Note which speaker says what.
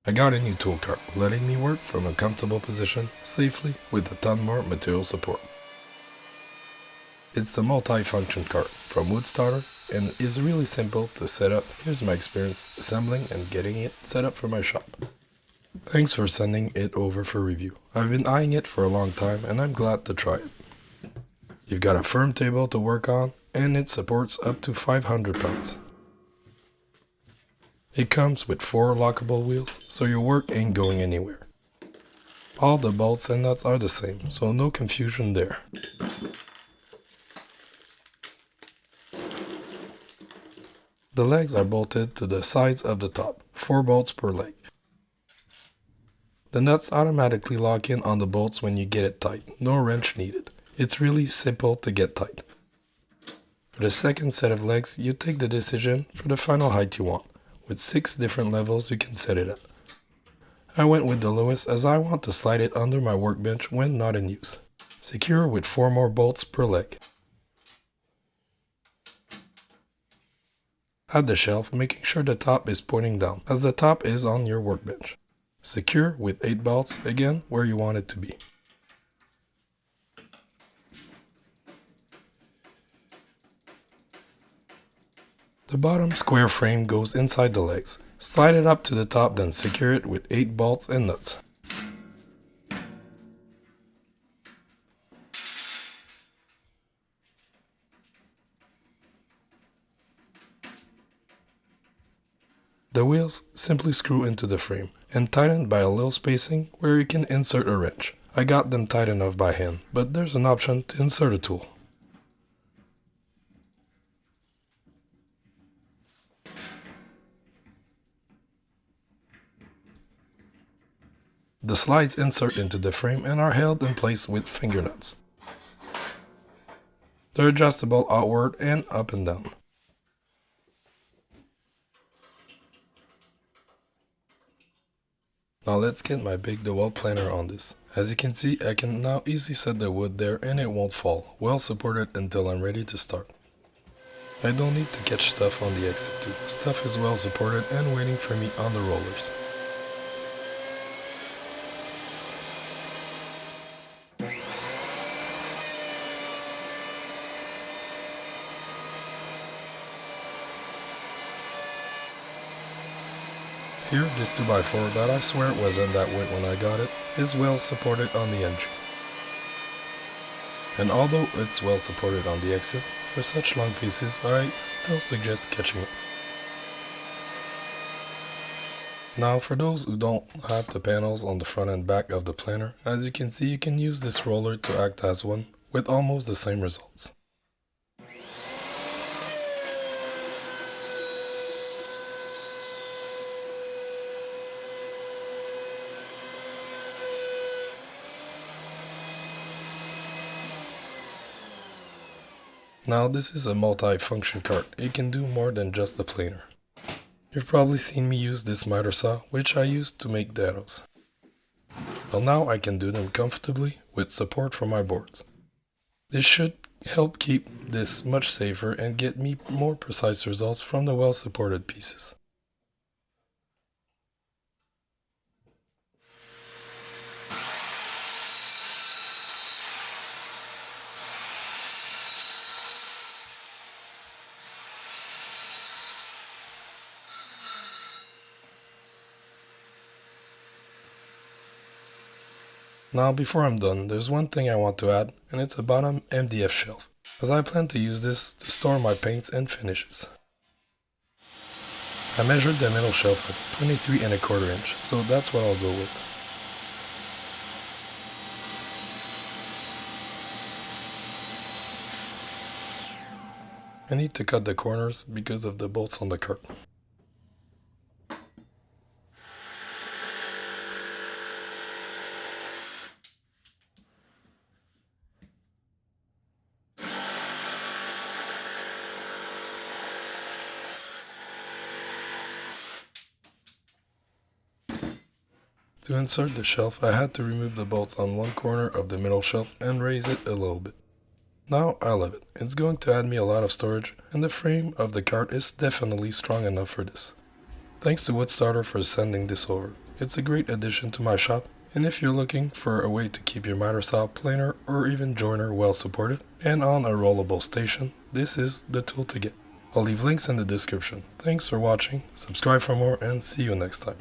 Speaker 1: I got a new tool cart, letting me work from a comfortable position safely with a ton more material support. It's a multi-function cart from Woodstarter and is really simple to set up. Here's my experience assembling and getting it set up for my shop. Thanks for sending it over for review. I've been eyeing it for a long time and I'm glad to try it. You've got a firm table to work on and it supports up to 500 pounds. It comes with 4 lockable wheels, so your work ain't going anywhere. All the bolts and nuts are the same, so no confusion there. The legs are bolted to the sides of the top, 4 bolts per leg. The nuts automatically lock in on the bolts when you get it tight, no wrench needed. It's really simple to get tight. For the second set of legs, you take the decision for the final height you want. With 6 different levels you can set it at. I went with the lowest as I want to slide it under my workbench when not in use. Secure with 4 more bolts per leg. At the shelf, making sure the top is pointing down, as the top is on your workbench. Secure with 8 bolts, again where you want it to be. The bottom square frame goes inside the legs. Slide it up to the top, then secure it with 8 bolts and nuts. The wheels simply screw into the frame and tightened by a little spacing where you can insert a wrench. I got them tight enough by hand, but there's an option to insert a tool. The slides insert into the frame and are held in place with finger nuts. They're adjustable outward and up and down. Now let's get my big DeWalt planer on this. As you can see, I can now easily set the wood there and it won't fall, well supported until I'm ready to start. I don't need to catch stuff on the exit too. Stuff is well supported and waiting for me on the rollers. Here, this 2x4 that I swear wasn't that weight when I got it, is well supported on the entry. And although it's well supported on the exit, for such long pieces I still suggest catching it. Now for those who don't have the panels on the front and back of the planer, as you can see you can use this roller to act as one with almost the same results. Now this is a multi-function cart, it can do more than just a planer. You've probably seen me use this miter saw, which I used to make dados. Well, now I can do them comfortably with support from my boards. This should help keep this much safer and get me more precise results from the well supported pieces. Now before I'm done, there's one thing I want to add, and it's a bottom MDF shelf, as I plan to use this to store my paints and finishes. I measured the middle shelf at 23¼ inch, so that's what I'll go with. I need to cut the corners because of the bolts on the cart. To insert the shelf, I had to remove the bolts on one corner of the middle shelf and raise it a little bit. Now I love it. It's going to add me a lot of storage, and the frame of the cart is definitely strong enough for this. Thanks to Woodstarter for sending this over. It's a great addition to my shop, and if you're looking for a way to keep your miter saw, planer, or even joiner well supported and on a rollable station, this is the tool to get. I'll leave links in the description. Thanks for watching, subscribe for more, and see you next time.